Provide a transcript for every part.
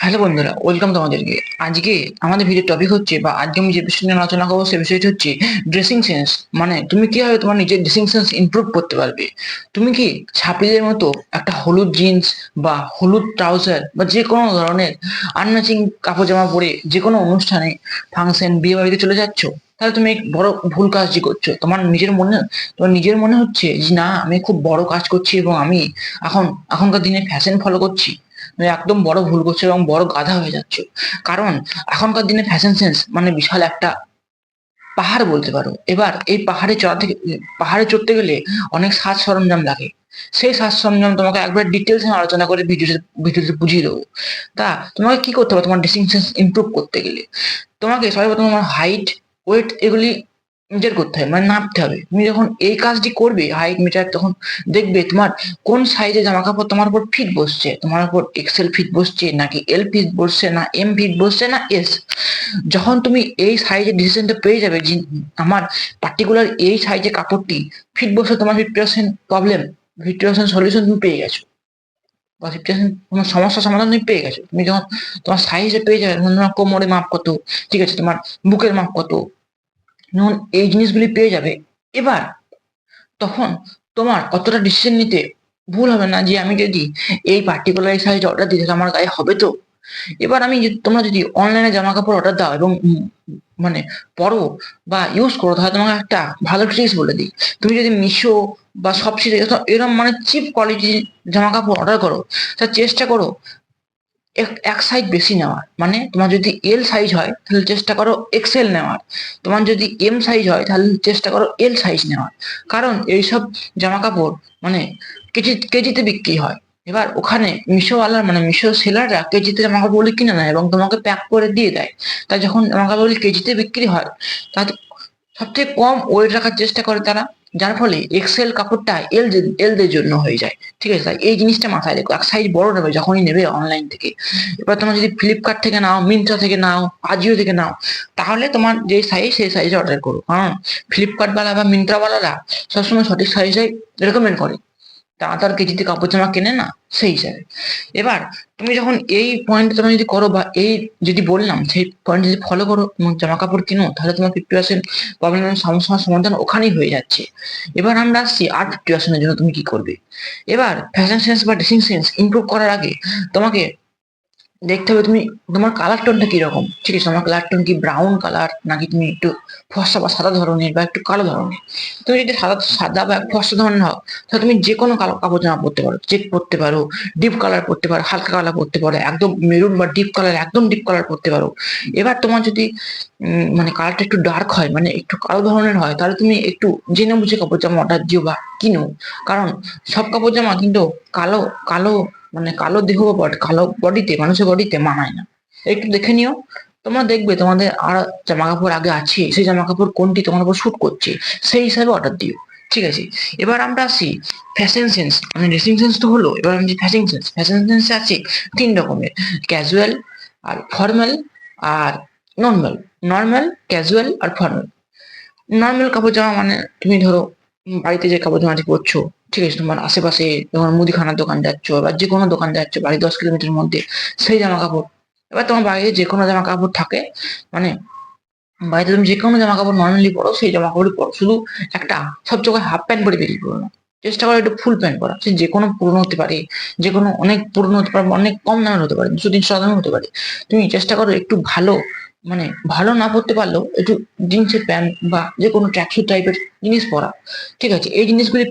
Hello বন্ধুরা, welcome তোমাদেরকে। আজকে আমাদের ভিডিও টপিক হচ্ছে, বা আজকে আমি যে বিষয় নিয়ে আলোচনা করবো সে বিষয়টি হচ্ছে ড্রেসিং সেন্স। মানে তুমি কিভাবে তোমার নিজের ড্রেসিং সেন্স ইমপ্রুভ করতে পারবে। তুমি কি ছাত্রীদের মতো একটা হলুদ জিন্স বা হলুদ ট্রাউজার বা যে কোনো ধরনের আনম্যাচিং কাপড় জামা পরে যে কোনো অনুষ্ঠানে, ফাংশন, বিয়ে বাড়িতে চলে যাচ্ছ? তাহলে তুমি এক বড় ভুল কাজটি করছো। তোমার নিজের মনে হচ্ছে যে না, আমি খুব বড় কাজ করছি এবং আমি এখনকার দিনে ফ্যাশন ফলো করছি। তুমি একদম বড় ভুল করছো এবং বড় গাধা হয়ে যাচ্ছ। কারণ এখনকার দিনে ফ্যাশন সেন্স মানে বিশাল একটা পাহাড় বলতে পারো। এবার এই পাহাড়ে চড়তে গেলে অনেক সাজ সরঞ্জাম লাগে। সেই সাজ সরঞ্জাম তোমাকে একবার ডিটেলস আলোচনা করে ভিডিওতে বুঝিয়ে দেবো। তা তোমাকে কি করতে হবে? তোমার ড্রেসিং সেন্স ইমপ্রুভ করতে গেলে তোমাকে সর্বপ্রথম তোমার হাইট, ওয়েট এগুলি মেজার করতে হবে, মানে নাপতে হবে। তুমি যখন এই কাজটি করবে হাইট মিটার, তখন দেখবে তোমার কোন সাইজে জামা কাপড় তোমার উপর ফিট বসছে। তোমার উপর এক্সেল ফিট বসছে নাকি এল ফিট বসছে, না এম ফিট বসছে না এস। যখন তুমি এই সাইজের ডিসিশনটা পেয়ে যাবে যে আমার পার্টিকুলার এই সাইজে কাপড়টি ফিট বসে, তোমার 50% প্রবলেম, 50% সলিউশন তুমি পেয়ে গেছো, বা 50% তোমার সমস্যার সমাধান তুমি পেয়ে গেছো। তুমি যখন তোমার সাইজে পেয়ে যাবে, ধরুন তোমার কোমরের মাপ কত, ঠিক আছে, তোমার বুকের মাপ কত, যখন এই জিনিসগুলি পেয়ে যাবে, এবার তখন তোমার অতটা ডিসিশন নিতে ভুল হবে না যে আমি যদি এই পার্টিকুলার সাইজ অর্ডার দিই তাহলে আমার গায়ে হবে তো। এবার তোমরা যদি অনলাইনে জামা কাপড় অর্ডার দাও এবং মানে পরো বা ইউজ করো, তাহলে তোমাকে একটা ভালো ট্রিক্স বলে দিই। তুমি যদি মিশো বা সবসিডি এরকম মানে চিপ কোয়ালিটির জামা কাপড় অর্ডার করো, তা চেষ্টা করো এক এক সাইজ বেশি নেওয়ার। মানে তোমার যদি এল সাইজ হয় তাহলে চেষ্টা করো এক্সেল নেওয়ার, তোমার যদি এম সাইজ হয় তাহলে চেষ্টা করো এল সাইজ নেওয়ার। কারণ এইসব জামা কাপড় মানে কেজিতে বিক্রি হয়। এবার ওখানে মিশোওয়ালার মানে মিশো সেলাররা কেজিতে জামা কাপড়গুলি কিনে নেয় এবং তোমাকে প্যাক করে দিয়ে দেয়। তাই যখন জামা কাপড়গুলি কেজিতে বিক্রি হয়, তা সবথেকে কম ওয়েট রাখার চেষ্টা করে তারা, যার ফলে এক্সেল কাপড়টা এলদের জন্য হয়ে যায়। ঠিক আছে, তাই এই জিনিসটা মাথায় রেখো। এক সাইজ বড় নেবে যখনই নেবে অনলাইন থেকে। এবার তোমরা যদি ফ্লিপকার্ট থেকে নাও, মিন্ত্রা থেকে নাও, আজিও থেকে নাও, তাহলে তোমার যে সাইজ সেই সাইজে অর্ডার করো। কারণ ফ্লিপকার্ট বালা বা মিন্ত্রা বালারা সবসময় সঠিক সাইজটাই রেকমেন্ড করে। তারা তো আর কেজিতে কাপড় জামা কেনে না, সেই হিসাবে। এবার তুমি যখন এই পয়েন্ট তুমি যদি করো, বা এই যদি বললাম সেই পয়েন্ট যদি ফলো করো এবং জামা কাপড় কিনো, তাহলে তোমার 50% প্রবলেমের সমস্যার সমাধান ওখানেই হয়ে যাচ্ছে। এবার আমরা আসছি আর 50%-এর জন্য তুমি কি করবে। এবার ফ্যাশন সেন্স বা ড্রেসিং সেন্স ইমপ্রুভ করার আগে তোমাকে দেখতে হবে তুমি তোমার কালার টোনটা কিরকম। ঠিক আছে, তোমার কালার টোন কি ব্রাউন কালার, নাকি তুমি একটু ফর্সা বা সাদা ধরনের, বা একটু কালো ধরনের। তুমি যদি সাদা সাদা বা ফর্সা ধরনের হও, তাহলে তুমি যে কোনো কালো কাপড় জামা পরতে পারো, চেক পরতে পারো, ডিপ কালার পরতে পারো, হালকা কালার পরতে পারো, একদম মেরুন বা ডিপ কালার, একদম ডিপ কালার পরতে পারো। এবার তোমার যদি মানে কালারটা একটু ডার্ক হয়, মানে একটু কালো ধরনের হয়, তাহলে তুমি একটু জেনে বুঝে কাপড় জামা অর্ডার দিও বা কিনো। কারণ সব কাপড় জামা কিন্তু কালো কালো মানে কালো দেহ বা কালো বডিতে, মানুষের বডিতে মানায় না। একটু দেখে নিও। তোমরা দেখবে তোমাদের আর জামা কাপড় আগে আছে, সেই জামা কাপড় কোনটি তোমার উপর শুট করছে, সেই হিসাবে অর্ডার দিও। ঠিক আছে, এবার আমরা আসি ফ্যাশন সেন্স। মানে ড্রেসিং সেন্স তো হলো, এবার আমি ফ্যাশন সেন্স আছে তিন রকমের: ক্যাজুয়াল, আর ফর্মাল, আর নর্মাল। নর্মাল, ক্যাজুয়াল আর ফর্মাল। নর্মাল কাপড় জামা মানে তুমি ধরো বাড়িতে যে কাপড় জামাটি পরছো, ঠিক আছে, তোমার আশেপাশে তোমার মুদিখানার দোকান যাচ্ছ বা যে কোনো দোকান যাচ্ছ বাড়ি 10 কিলোমিটার মধ্যে, সেই জামা কাপড়। এবার তোমার বাড়িতে যে কোনো জামা কাপড় থাকে, মানে বাড়িতে তুমি যে কোনো জামা কাপড় নর্মালি পরো, সেই জামা কাপড়ই পরো। শুধু একটা সব জায়গায় হাফ প্যান্ট পরে বেরিয়ে পড়ো না। চেষ্টা করো একটু ফুল প্যান্ট পরা। সে যে কোনো পুরনো হতে পারে, যে কোনো অনেক পুরনো হতে পারে, অনেক কম দামের হতে পারে, 200-300 দামের হতে পারে। তুমি চেষ্টা করো একটু ভালো, মানে ভালো না পড়তে পারলেও একটু জিন্সের প্যান্ট বা যে কোনো ট্র্যাকস্যুট টাইপের জিনিস পরা। ঠিক আছে, এই জিনিসগুলি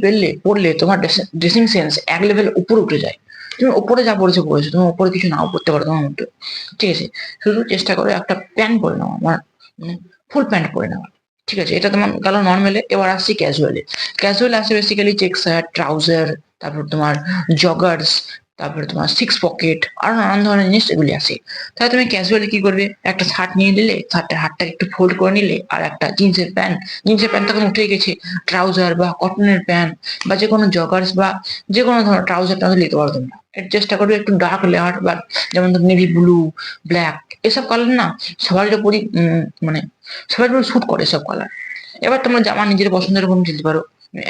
পরলে তোমার ড্রেসিং সেন্স এক লেভেল উপরে উঠে যায়। তুমি ওপরে যা পড়েছো, তুমি ওপরে কিছু নাও পড়তে পারো তোমার মধ্যে। ঠিক আছে, শুধু চেষ্টা করো একটা প্যান্ট পরে নাও, আমার মানে ফুল প্যান্ট পরে নেওয়া। ঠিক আছে, এটা তোমার গেল নর্মালে। এবার আসছি ক্যাজুয়ালে। ক্যাজুয়াল আসে বেসিক্যালি চেক শার্ট, ট্রাউজার, তারপর তোমার জগার্স, তারপরে তোমার সিক্স পকেট, আরো নানান ধরনের জিনিস এগুলি আসে। তাহলে তুমি ক্যাজুয়ালি কি করবে, একটা শার্ট নিয়ে নিলে, শার্টের হাতটাকে একটু ফোল্ড করে নিলে, আর একটা জিন্সের প্যান্ট তখন উঠে গেছে, ট্রাউজার বা কটনের প্যান্ট বা যে কোনো জগার্স বা যে কোনো ধরনের ট্রাউজার নিতে পারো তোমরা। এর চেষ্টা করবে একটু ডার্ক লেয়ার, বা যেমন নেভি ব্লু, ব্ল্যাক, এসব কালার না সবার উপরই মানে সবার উপর শুট করে সব কালার। এবার তোমরা জামা নিজের পছন্দের উপর নিতে পারো।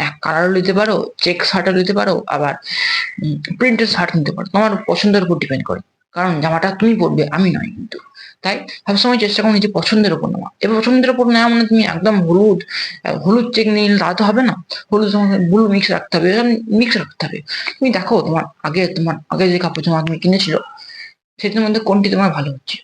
এক কালারও নিতে পারো, চেক শার্টও নিতে পারো, আবার প্রিন্টেড শার্ট নিতে পারো, তোমার পছন্দের উপর ডিপেন্ড করে। কারণ জামাটা তুমি পরবে, আমি নয় কিন্তু। তাই সবসময় চেষ্টা করো নিজের পছন্দের উপর নেওয়া। এবার পছন্দের উপর নেওয়া মানে তুমি একদম হলুদ চেক নিলে তা তো হবে না। হলুদ সঙ্গে ব্লু মিক্স রাখতে হবে, মিক্স রাখতে হবে। তুমি দেখো তোমার আগে যে কাপড় জামা তুমি কিনেছিল সেটার মধ্যে কোনটি তোমার ভালো হচ্ছে।